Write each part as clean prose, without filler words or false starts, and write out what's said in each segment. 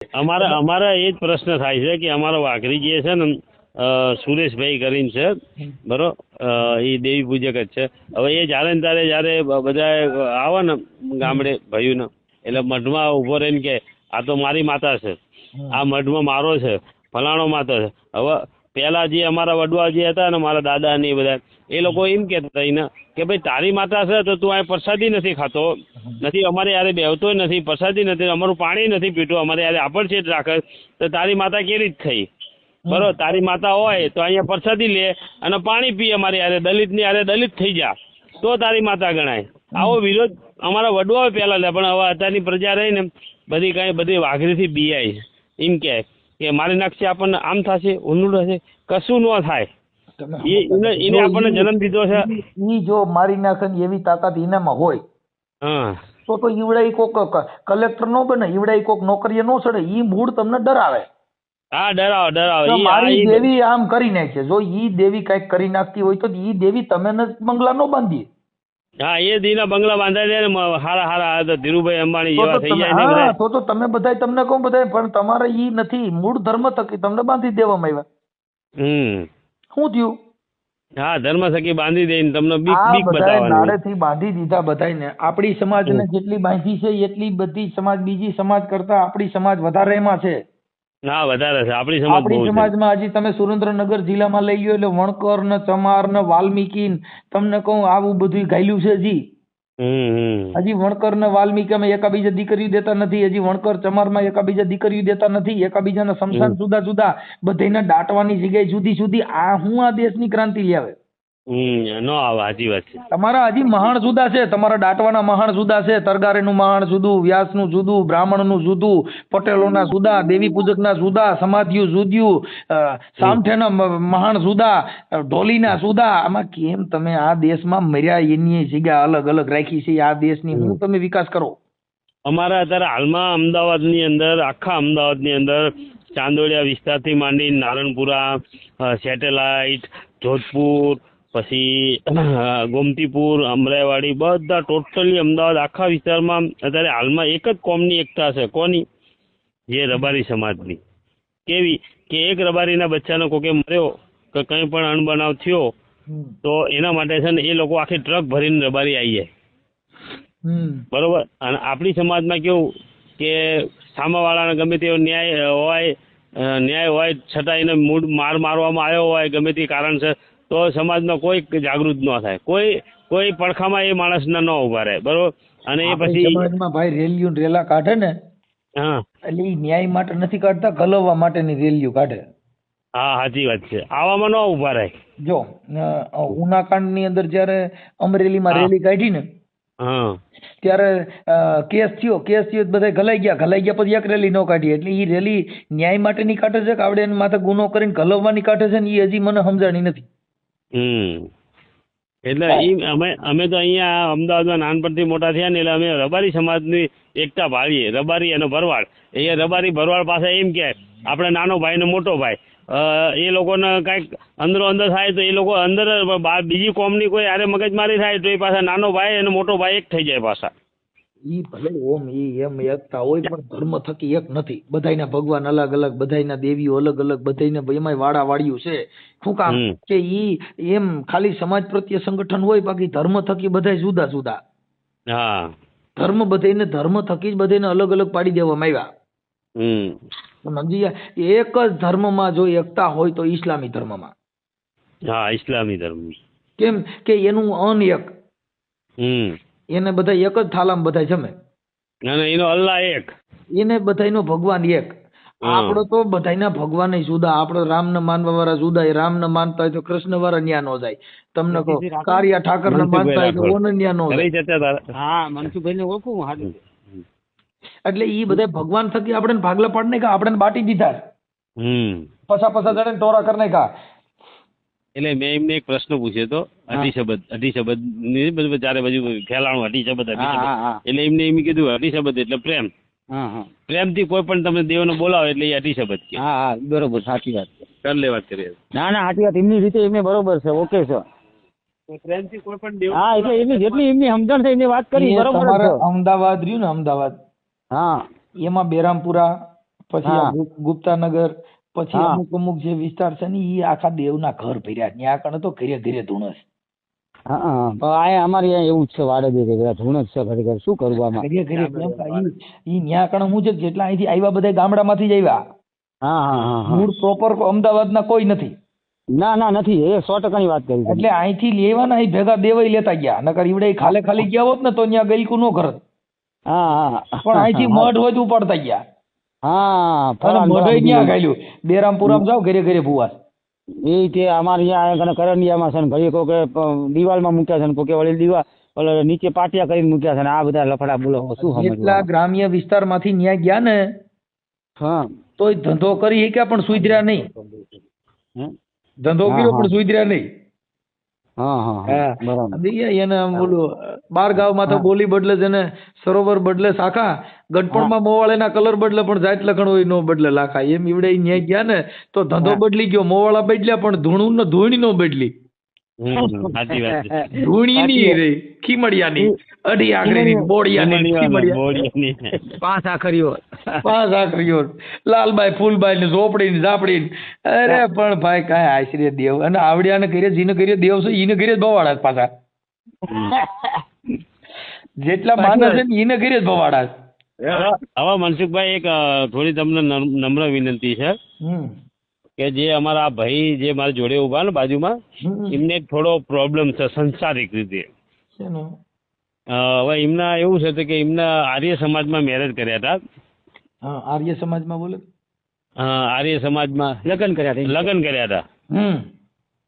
અમારા એ જ પ્રશ્ન થાય છે કે અમારો વાઘરી જે છે ને સુરેશભાઈ કરીને છે બરોબર, એ દેવી પૂજક જ છે. હવે એ જ્યારે ને ત્યારે બધા આવે ને ગામડે ભાઈઓને, એટલે મઢમાં ઉભો રહીને કે આ તો મારી માતા છે, આ મઢમાં મારો છે, ફલાણો માતા છે. હવે પેલા જે અમારા વડવા જે હતા ને મારા દાદા ને એ બધા, એ લોકો એમ કહેતા હતા એને કે ભાઈ તારી માતા છે તો તું આ પ્રસાદી નથી ખાતો, નથી અમારે યારે બેહતો નથી, પ્રસાદી નથી, અમારું પાણી નથી પીતું, અમારે યારે આપણ છે રાખે, તો તારી માતા કેવી રીત થઈ? બરોબર, તારી માતા હોય તો અહીંયા પ્રસાદી લે અને પાણી પી, અમારે યારે દલિત ની યારે દલિત થઈ જા તો તારી માતા ગણાય. આવો વિરોધ અમારા વડવાઓ પહેલા લે, પણ હવે અત્યારની પ્રજા રહી ને બધી વાઘરીથી બીઆઈ એમ કે મારી નાખશે આપણને, આમ થશે, ઊંધું થશે, કશું ન થાય. એને આપણને જન્મ દીધો છે. ઈ જો મારી નાખે એવી તાકાત એનામાં હોય હા તો ઈવડાઈ કોક કલેક્ટર નો બને, ઈવડાઈ કોક નોકરીએ નો ચડે. ઈ મૂળ તમને ડરાવે. હા, ડરાવે. મારી દેવી આમ કરી નાખે. જો ઈ દેવી કઈક કરી નાખતી હોય તો ઈ દેવી તમે બંગલા નો બાંધી. હા, એ દીના બંગલા બાંધાઈ દે ને, હારા તો ધીરુભાઈ અંબાણી જેવા થઈ જાય ને. તો તમે બધા તમને કહું બધા, પણ તમારે ઈ નથી, મૂળ ધર્મ થકી તમને બાંધી દેવામાં આવ્યા. શું થયું? હા, ધર્મ થકી બાંધી દઈને તમને બીક બતાવવાની. નાડેથી બાંધી દીધા બધાને. આપણી સમાજને જેટલી બાંધી છે એટલી બધી સમાજ બીજી સમાજ કરતા આપણી સમાજ વધારે એમાં છે. હા, વધારે છે આપણી સમાજ. આપણી સમાજમાં હજી તમે સુરેન્દ્રનગર જિલ્લામાં લઈ ગયો એટલે વણકર ને ચમાર ને વાલ્મીકી, તમને કહું આવું બધું ગાયલું છે. હજી વણકર ને વાલ્મીકી અમે એકાબીજા દીકરીઓ દેતા નથી. હજી વણકર ચમાર માં એકાબીજા દીકરીઓ દેતા નથી. એકાબીજાના સમસાન જુદા જુદા, બધાને દાટવાની જગ્યાએ જુદી જુદી. આ હું આ દેશની ક્રાંતિ લાવે? નો આવે. સાચી વાત છે. તમારા હજી મહાણ જુદા છે. તમારા દાટવાના મહાણ જુદા છે. તરગારેનું મહાણ જુદું, વ્યાસનું જુદું, બ્રાહ્મણનું જુદું, પટેલોના જુદા, દેવી પૂજકના જુદા, સમાધિઓ જુદું, સામઠેના મહાણ જુદા, ઢોલીના જુદા. આમાં કેમ તમે આ દેશમાં મર્યા એની જગ્યા અલગ અલગ રાખી છે? આ દેશની હું તમે વિકાસ કરો. અમારા અત્યારે હાલમાં અમદાવાદની અંદર, આખા અમદાવાદની અંદર ચાંદોડિયા વિસ્તારથી માંડી નારણપુરા, સેટેલાઇટ, જોધપુર, પછી ગોમતીપુર, અમરાઈવાડી, બધા ટોટલી અમદાવાદ આખા વિસ્તારમાં અત્યારે હાલમાં એક જ કોમની એકતા છે. કોની? જે રબારી સમાજની. કેવી કે એક રબારીના બચ્ચાનો કોકે મર્યો કે કંઈ પણ અણબનાવ થયો તો એના માટે છે ને એ લોકો આખી ટ્રક ભરીને રબારી આવી જાય. બરોબર. અને આપણી સમાજમાં કેવું કે સામાવાળાને ગમે તેવો ન્યાય હોય છતાં એને માર મારવામાં આવ્યો હોય ગમે તે કારણ છે તો સમાજમાં કોઈ જાગૃત ન થાય, કોઈ પડખામાં એ માણસના ન ઉભા રહે. બરોબર. અને એ પછી સમાજમાં ભાઈ રેલીઓ રેલા કાઢે ને, હા, એટલે એ ન્યાય માટે નથી કાઢતા, ગલવવા માટેની રેલીઓ કાઢે. હા, સાચી વાત છે. આવામાં ન ઉભા રહે. જો ઉનાકાંડ ની અંદર જયારે અમરેલીમાં રેલી કાઢી ને, ત્યારે કેસ થયો બધા ઘલાઈ ગયા પછી એક રેલી ન કાઢી. એટલે એ રેલી ન્યાય માટેની કાઢે છે કે આવડે એની માથે ગુનો કરીને ઘલવવાની કાઢે છે ને એ હજી મને સમજાણી નથી. એટલે અમે તો અહીંયા અમદાવાદમાં નાનપણથી મોટા થયા ને, એટલે અમે રબારી સમાજની એકતા ભાળીએ. રબારી અને ભરવાડ, એ રબારી ભરવાડ પાસે એમ કે આપણે નાનો ભાઈ ને મોટો ભાઈ, એ લોકોને કાંઈક અંદરો અંદર થાય તો એ લોકો અંદર બીજી કોમની કોઈ આરે મગજમારી થાય તો એ પાછા નાનો ભાઈ અને મોટો ભાઈ એક થઈ જાય પાછા. ઈ ભલે ઓમ ઈ એમ એકતા હોય પણ ધર્મ થકી એક નથી. બધાયના ભગવાન અલગ અલગ, બધાયના દેવીઓ અલગ અલગ, બધાયને એમાંય વાડા વાળ્યું છે. શું કામ કે ઈ એમ ખાલી સમાજ પ્રત્યે સંગઠન હોય, બાકી ધર્મ થકી બધાય જુદા જુદા. હા, ધર્મ બધાયને ધર્મ થકી જ બધાયને અલગ અલગ પાડી દેવામાં આવ્યા. સમજી એક જ ધર્મમાં જો એકતા હોય તો ઇસ્લામી ધર્મમાં. હા, ઇસ્લામી ધર્મ. કેમ કે એનું અન એક, એને બધા એક જ થાલામાં બધા જમે, એનો અલ્લાહ એક, એને બધાયનો ભગવાન એક. આપડે તો બધાયના ભગવાન જુદા. આપડે રામ ને માનવા વાળા જુદા. એ રામ ને માનતા હોય તો કૃષ્ણ વાળા ન્યા નો જાય. તમને કહો કારિયા ઠાકર ને માનતા હોય તો ઓને ન્યા નો જાય. હા, મનસુખભાઈ ને ઓળખું. એટલે ઈ બધા ભગવાન થકી આપણે ભાગલા પાડ નાખ્યા, આપણે બાટી દીધા. પછા જણે ટોરા કરી નાખ્યા. એટલે મેં એમને એક પ્રશ્ન પૂછ્યો હતો, અઢી શબ્દ ની બધું ચારે બાજુ ફેલાણું અઢી શબ્દ. એટલે એમને એમ કીધું અઢી શબ્દ એટલે પ્રેમ. પ્રેમથી કોઈ પણ તમે દેવને બોલાવો એટલે એ અઢી શબ્દ કે. હા, બરોબર, સાચી વાત છે. કરી વાત કરીએ. ના, સાચી વાત. એમની રીતે એમને બરોબર છે. ઓકે છે. પ્રેમથી કોઈ પણ દેવ. હા, એટલે એમની જેટલી એમની સમજણ છે એમની વાત કરી બરોબર. અમદાવાદ રહ્યું ને, અમદાવાદ, હા, એમાં બેરામપુરા, પછી હા. આ ગુપ્તાનગર, પછી હા. અમુક જે વિસ્તાર છે ને ઈ આખા દેવના ઘર ભર્યા, ત્યાં કણે તો ઘરે ઘરે ધૂણસ. હા પણ આ અમારે અહીંયા એવું જ છે, વાડે છે બધા ધૂણ જ છે ખરેખર, શું કરવું આમાં. ઘરે ઘરે કેમ કે ઈ ત્યાં કણે હું છે કે જેટલા અહીંથી આવ્યા બધા ગામડામાંથી જ આવ્યા, હા હા હા હા. મૂળ પ્રોપર અમદાવાદના કોઈ નથી. ના ના નથી, એ 100% ની વાત કરી તમે. એટલે અહીંથી લેવાના અહીં ભેગા દેવાય લેતા ગયા, નકર ઈવડે ખાલે ખાલી ગયા હોત ને તો ત્યાં ગઈકું ન કરત. હા હા પણ અહીંથી હા મઢ હોય તો ઉપાડતા ગયા. હા અને ફરાન મઢ બધું ત્યાં ગાયલું બેરામપુરામ જાવ ઘરે ઘરે ભુવા. એ તે અમારે અહીંયા કરંડિયામાં છે ને ઘડી કોકે દિવાલમાં મૂક્યા છે ને કોકે વળી દિવાલ ઓલો નીચે પાટિયા કરીને મૂક્યા છે ને આ બધા લફડા બોલો શું જેટલા સમજવું. ગ્રામ્ય વિસ્તારમાંથી ન્યા ગયા ને હા તોય ધંધો કરી શક્યા પણ સુધર્યા નહીં. હમ? ધંધો હા, કર્યો હા. પણ સુધર્યા નહીં. હા હા હા બરાબર. એને બોલું બાર ગામમાં તો હા. બોલી બદલે છે ને સરોવર બદલે શાખા, ગઢપણમાં મોવાળાના કલર બદલે પણ જાત લખણ હોય નો બદલે લાખા. એમ ઈવડે ન્યા ગયા ને તો ધંધો હા. બદલી ગયો, મોવાળા બદલ્યા પણ ધૂણું ને ધૂણી નો બદલી. સાચી વાત છે. ધૂણી સાચી ની વાત. રે ખીમડિયાની, અઢી આંગળીની, બોડિયાની, ખીમડિયા, બોડિયાની. 5 આખરીઓ. પાંચ આખરીઓ, લાલબાઈ ફૂલબાઈ ને ઝોપડી ને ઝાપડી ને. અરે પણ ભાઈ કાંઈ આશરે દેવ અને આવડિયાને ઘરે જીને ઘરે દેવ છે ઈને ઘરે જ બવાડા છે પાછા. જેટલા માણસ છે ને ઈને ઘરે જ બવાડા છે. હવે મનસુખભાઈ એક થોડી તમને નમ્ર વિનંતી છે કે જે અમારા આ ભાઈ જે મારા જોડે ઉભા ને બાજુમાં, એમને એક થોડો પ્રોબ્લેમ છે સંસારિક રીતે. શેનો? હવે એમના એવું છે કે એમના આર્ય સમાજમાં મેરેજ કર્યા હતા. હા, આર્ય સમાજમાં બોલે. આર્ય સમાજમાં લગ્ન કર્યા હતા. લગ્ન કર્યા હતા.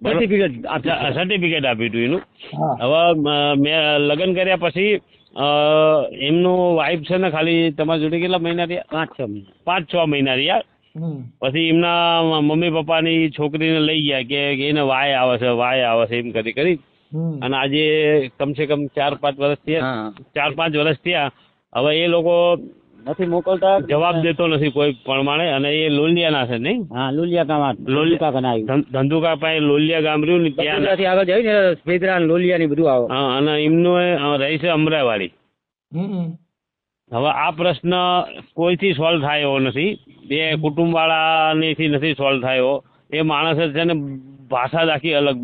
સર્ટિફિકેટ સર્ટિફિકેટ આપ્યું હતું એનું. હા. હવે મેં લગ્ન કર્યા પછી એમનું વાઇફ છે ને ખાલી તમારી જોડે કેટલા મહિના રહ્યા? 5-6 મહિના રહ્યા. પછી એમના મમ્મી પપ્પાની છોકરીને લઈ ગયા કે એને વાય આવે છે એમ કરી અને આજે કમસે કમ 4-5 વર્ષ થયા. 4-5 વર્ષ થયા. હવે એ લોકો નથી મોકલતા, જવાબ દેતો નથી કોઈ પ્રમાણે, અને એ લોલિયાના છે નહીં? હા લોલિયા ગામ, લોલિયા ગામ આવ્યું. ધંધુકા પાસે લોલિયા ગામ રહ્યું ને ત્યાં આગળ જાય ને ભેદરા લોલિયા ની બધું આવે. હા, અને એમનું રહી છે અમરાવાડી. હવે આ પ્રશ્ન કોઈથી સોલ્વ થાય એવો નથી. બે કુટુંબ વાળાથી નથી સોલ્વ થયો. એ માણસ છે ને ભાષા જ આખી અલગ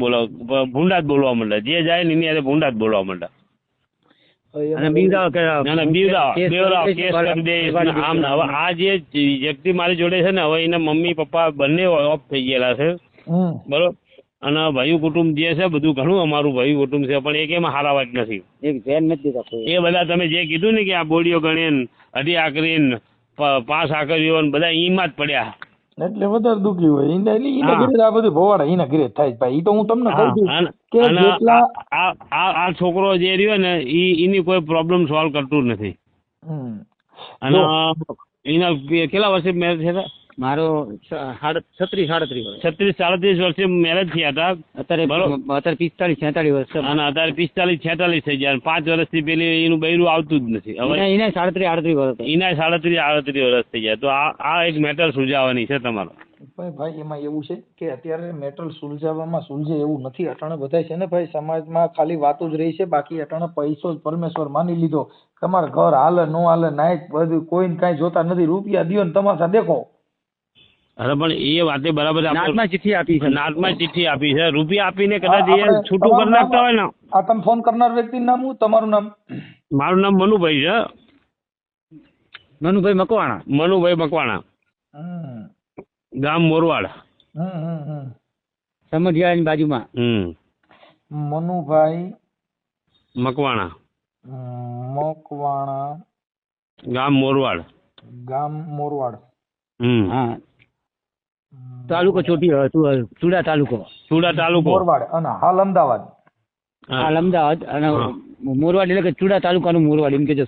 ભૂંડા જ બોલવા માંડે. જે જાય ને એની હારે ભૂંડા જ બોલવા માંડે. અને બીવડાવ કેસ કરી દે આમ. હવે આ જે વ્યક્તિ મારી જોડે છે ને, હવે એના મમ્મી પપ્પા બંને ઓફ થઈ ગયેલા છે, બરોબર. અને ભાઈ કુટુંબ જે છે બધું ઘણું અમારું ભાઈ કુટુંબ છે, પણ એક એમાં હારા વાત નથી. એક ધ્યાન નથી દેતા. એ બધા તમે જે કીધું ને કે આ બોડીઓ ગણીને અઢી આકરીને 5 આકરીઓ બધા ઈમાં જ પડ્યા. એટલે વધારે દુખી હોય ઈને ઘરે આ બધું ભવાડા ઈને ઘરે થાય ભાઈ. ઈ તો હું તમને કહું છું કે જેટલા આ છોકરો જે રહ્યો ને એની કોઈ પ્રોબ્લેમ સોલ્વ કરતું નથી. અને એના કેટલા વર્ષે મેરેજ થયા? મારો 36-37 વર્ષે મેરેજ થયા હતા. અત્યારે 45-46 વર્ષ અને અત્યારે 45-46 થઈ ગયા. 5 વર્ષથી પેલી એનું બૈરું આવતું જ નથી. હવે એને 37-38 વર્ષ, એના 37-38 વર્ષ થઈ ગયા. તો આ એક મેટર સુલઝાવવાની છે તમારો. ભાઈ એમાં એવું છે કે અત્યારે મેટર સુલઝાવવામાં સુલઝે એવું નથી. અટાણે બધા છે ને ભાઈ સમાજમાં ખાલી વાતો જ રહી છે. બાકી અટાણે પૈસો જ પરમેશ્વર માની લીધો. તમારે ઘર હાલે નો હાલે નાય બધું કોઈને કાંઈ જોતા નથી. રૂપિયા દ્યો ને તમાશા દેખો. અરે પણ એ વાતે બરાબર. નાટમાં ચિઠ્ઠી આપી છે. નાટમાં ચિઠ્ઠી આપી છે. રૂપિયા આપીને કદાચ એ છૂટું કરી નાખતા હોય ને. આ તમે ફોન કરનાર વ્યક્તિનું નામ શું? તમારું નામ? મારું નામ મનુભાઈ છે. મનુભાઈ મકવાણા. મનુભાઈ મકવાણા, ગામ મોરવાડ, સમઢિયાળાની બાજુમાં. મનુભાઈ મકવાણા, મકવાણા, ગામ મોરવાડ. મોરવાડ. હા, તાલુકો ચુડા તાલુકો મોરવાડ અને હાલ અમદાવાદ. હાલ અમદાવાદ અને મોરવાડ એટલે કે ચુડા તાલુકાનું મોરવાડ એમ કે છે.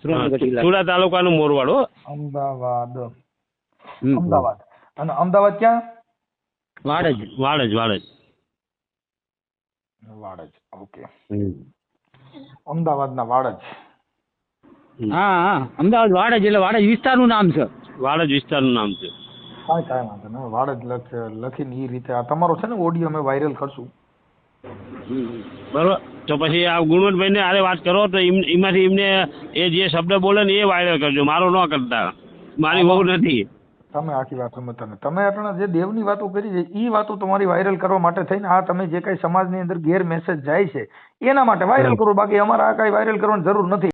ચુડા તાલુકાનું મોરવાડ. હો, અમદાવાદ. અને અમદાવાદ ક્યાં? વાડજ. ઓકે. અમદાવાદના વાડજ. હા અમદાવાદ વાડજ એટલે વાડજ વિસ્તારનું નામ છે. વાડજ વિસ્તારનું નામ છે. કાંઈ વાંધો નહીં. વાડજ લખીને એ રીતે આ તમારો છે ને ઓડિયો અમે વાયરલ કરશું. બરોબર. તો પછી આ ગુણવંતભાઈ ને આરે વાત કરો તો એમાંથી એમને એ જે શબ્દ બોલે ને એ વાયરલ કરજો. મારો ન કરતા. મારી બહુ નથી. તમે આખી વાત સમજતા નથી. તમે અટાણા જે દેવની વાતો કરી છે એ વાતો તમારી વાયરલ કરવા માટે થઈને આ તમે જે કઈ સમાજની અંદર ગેર મેસેજ જાય છે એના માટે વાયરલ કરો, બાકી અમારે આ કઈ વાયરલ કરવાની જરૂર નથી.